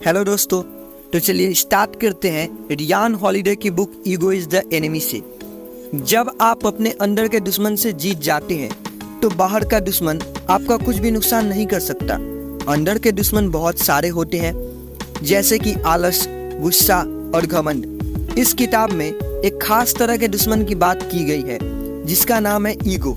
Hello दोस्तों, तो चलिए स्टार्ट करते हैं रियान हॉलिडे की book ego is the enemy से। जब आप अपने अंदर के दुश्मन से जीत जाते हैं तो बाहर का दुश्मन आपका कुछ भी नुकसान नहीं कर सकता। अंदर के दुश्मन बहुत सारे होते हैं, जैसे कि आलस, गुस्सा और घमंड। इस किताब में एक खास तरह के दुश्मन की बात की गई है जिसका नाम है ईगो।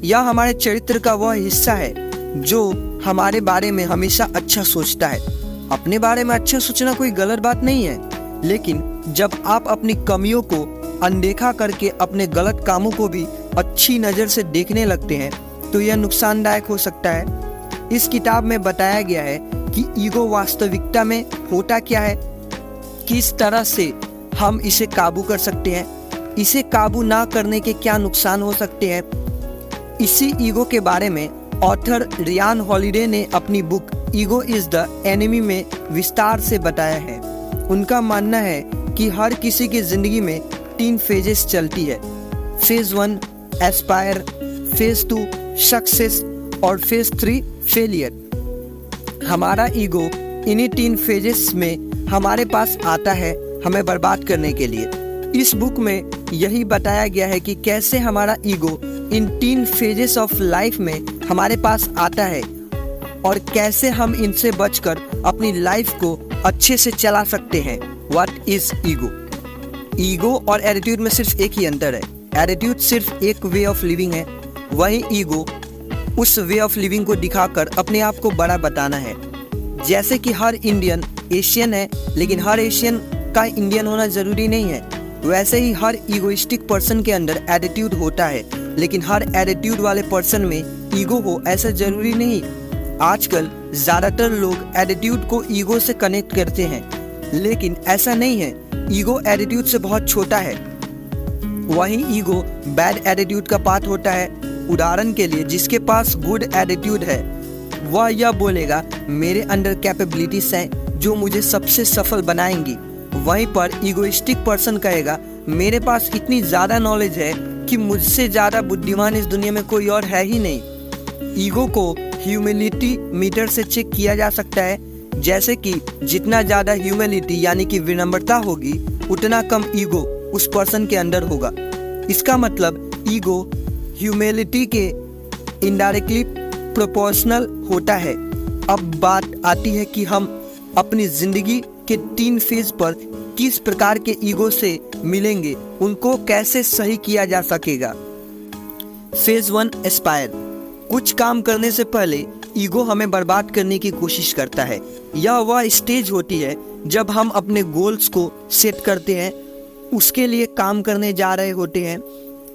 यह हमारे चरित्र का वह हिस्सा है जो हमारे बारे में हमेशा अच्छा सोचता है। अपने बारे में अच्छा सोचना कोई गलत बात नहीं है, लेकिन जब आप अपनी कमियों को अनदेखा करके अपने गलत कामों को भी अच्छी नज़र से देखने लगते हैं तो यह नुकसानदायक हो सकता है। इस किताब में बताया गया है कि ईगो वास्तविकता में होता क्या है, किस तरह से हम इसे काबू कर सकते हैं, इसे काबू ना करने के क्या नुकसान हो सकते हैं। इसी ईगो के बारे में ऑथर रियान हॉलिडे ने अपनी book ego is the enemy में विस्तार से बताया है। उनका मानना है कि हर किसी की जिंदगी में 3 फेजेस चलती है। फेज 1 एस्पायर, फेज 2 सक्सेस और फेज 3 फेलियर। हमारा ईगो इन्हीं 3 फेजेस में हमारे पास आता है हमें बर्बाद करने के लिए। इस बुक में यही बताया गया है कि कैसे हमारा ego in 3 phases of life में हमारे पास आता है और कैसे हम इनसे बचकर अपनी लाइफ को अच्छे से चला सकते हैं। What is ego? ईगो और एटीट्यूड में सिर्फ एक ही अंतर है। एटीट्यूड सिर्फ एक वे ऑफ लिविंग है, वही ईगो उस वे ऑफ लिविंग को दिखाकर अपने आप को बड़ा बताना है। जैसे कि हर इंडियन एशियन है, लेकिन हर एशियन का इंडियन होना जरूरी नहीं है, वैसे ही हर ईगोइस्टिक पर्सन के अंदर एटीट्यूड होता है, लेकिन हर एटीट्यूड वाले पर्सन में ईगो हो ऐसा जरूरी नहीं। आजकल ज़्यादातर लोग एटीट्यूड को ईगो से कनेक्ट करते हैं, लेकिन ऐसा नहीं है। ईगो एटीट्यूड से बहुत छोटा है। वहीं ईगो बैड एटीट्यूड का पार्ट होता है। उदाहरण के लिए, जिसके पास गुड एटीट्यूड है वह यह बोलेगा मेरे अंदर कैपेबिलिटीज हैं जो मुझे सबसे सफल बनाएंगी। वहीं पर ईगोइस्टिक पर्सन कहेगा मेरे पास इतनी ज़्यादा नॉलेज है कि मुझसे ज़्यादा बुद्धिमान इस दुनिया में कोई और है ही नहीं। ईगो को ह्यूमिलिटी मीटर से चेक किया जा सकता है, जैसे कि जितना ज़्यादा ह्यूमिलिटी यानी कि विनम्रता होगी उतना कम ईगो उस पर्सन के अंदर होगा। इसका मतलब ईगो ह्यूमिलिटी के इनडायरेक्टली प्रोपोर्शनल होता है। अब बात आती है कि हम अपनी ज़िंदगी के 3 फेज पर किस प्रकार के ईगो से मिलेंगे, उनको कैसे सही किया जा सकेगा। Phase 1 Aspire. कुछ काम करने से पहले ईगो हमें बर्बाद करने की कोशिश करता है। यह वह स्टेज होती है जब हम अपने गोल्स को सेट करते हैं, उसके लिए काम करने जा रहे होते हैं।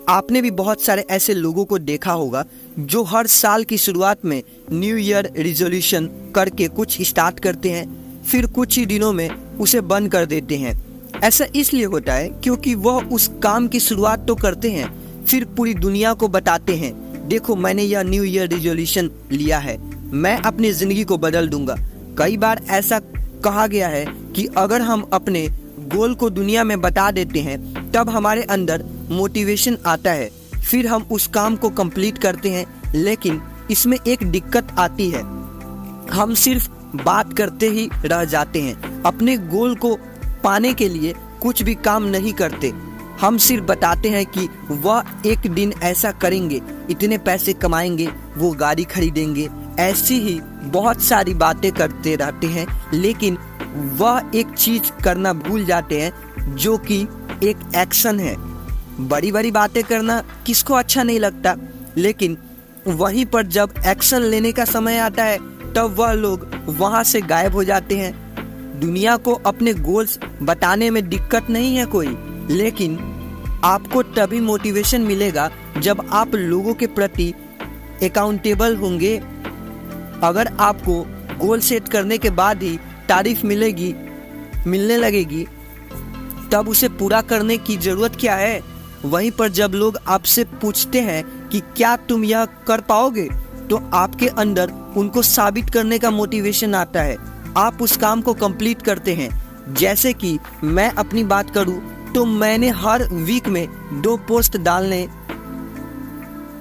आपने भी बहुत सारे ऐसे लोगों को देखा होगा जो हर साल की शुरुआत में न्यू ईयर रिजोल्यूशन करके कुछ स्टार्ट करते हैं, फिर कुछ ही दिनों में उसे बंद कर देते हैं। ऐसा इसलिए होता है क्योंकि वह उस काम की शुरुआत तो करते हैं, फिर पूरी दुनिया को बताते हैं देखो मैंने यह न्यू ईयर रिजोल्यूशन लिया है, मैं अपनी ज़िंदगी को बदल दूंगा। कई बार ऐसा कहा गया है कि अगर हम अपने गोल को दुनिया में बता देते हैं तब हमारे अंदर मोटिवेशन आता है, फिर हम उस काम को कंप्लीट करते हैं। लेकिन इसमें एक दिक्कत आती है, हम सिर्फ बात करते ही रह जाते हैं। अपने गोल को पाने के लिए कुछ भी काम नहीं करते। हम सिर्फ बताते हैं कि वह एक दिन ऐसा करेंगे, इतने पैसे कमाएंगे, वो गाड़ी खरीदेंगे, ऐसी ही बहुत सारी बातें करते रहते हैं, लेकिन वह एक चीज़ करना भूल जाते हैं जो कि एक एक्शन है। बड़ी बड़ी बातें करना किसको अच्छा नहीं लगता, लेकिन वहीं पर जब एक्शन लेने का समय आता है तब वह लोग वहाँ से गायब हो जाते हैं। दुनिया को अपने गोल्स बताने में दिक्कत नहीं है कोई, लेकिन आपको तभी मोटिवेशन मिलेगा जब आप लोगों के प्रति अकाउंटेबल होंगे। अगर आपको गोल सेट करने के बाद ही तारीफ मिलने लगेगी तब उसे पूरा करने की ज़रूरत क्या है। वहीं पर जब लोग आपसे पूछते हैं कि क्या तुम यह कर पाओगे, तो आपके अंदर उनको साबित करने का मोटिवेशन आता है। आप उस काम को कंप्लीट करते हैं। जैसे कि मैं अपनी बात करूं तो मैंने हर वीक में 2 पोस्ट डालने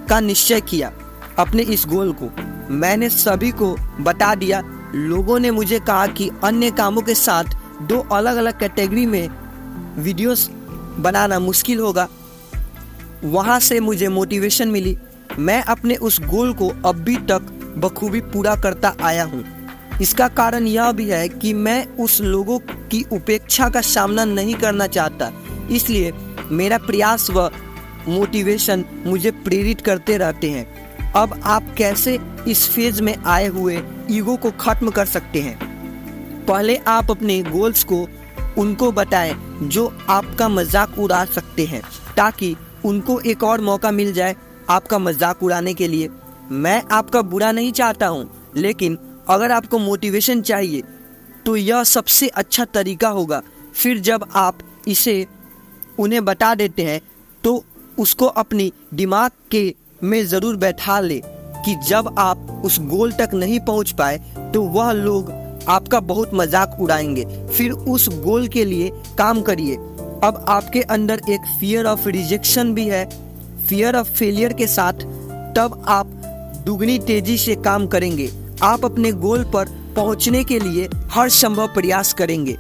का निश्चय किया। अपने इस गोल को मैंने सभी को बता दिया लोगों ने मुझे कहा कि अन्य कामों के साथ 2 अलग अलग कैटेगरी में वीडियोस बनाना मुश्किल होगा। वहाँ से मुझे मोटिवेशन मिली। मैं अपने उस गोल को अभी तक बखूबी पूरा करता आया हूँ। इसका कारण यह भी है कि मैं उस लोगों की उपेक्षा का सामना नहीं करना चाहता, इसलिए मेरा प्रयास व मोटिवेशन मुझे प्रेरित करते रहते हैं। अब आप कैसे इस फेज में आए हुए ईगो को खत्म कर सकते हैं? पहले आप अपने गोल्स को उनको बताएं जो आपका मजाक उड़ा सकते हैं, ताकि उनको एक और मौका मिल जाए आपका मजाक उड़ाने के लिए। मैं आपका बुरा नहीं चाहता हूँ, लेकिन अगर आपको मोटिवेशन चाहिए तो यह सबसे अच्छा तरीका होगा। फिर जब आप इसे उन्हें बता देते हैं तो उसको अपनी दिमाग के में ज़रूर बैठा ले कि जब आप उस गोल तक नहीं पहुंच पाए तो वह लोग आपका बहुत मजाक उड़ाएंगे। फिर उस गोल के लिए काम करिए। अब आपके अंदर एक फियर ऑफ रिजेक्शन भी है, फियर ऑफ फेलियर के साथ। तब आप दुगनी तेजी से काम करेंगे। आप अपने गोल पर पहुंचने के लिए हर संभव प्रयास करेंगे।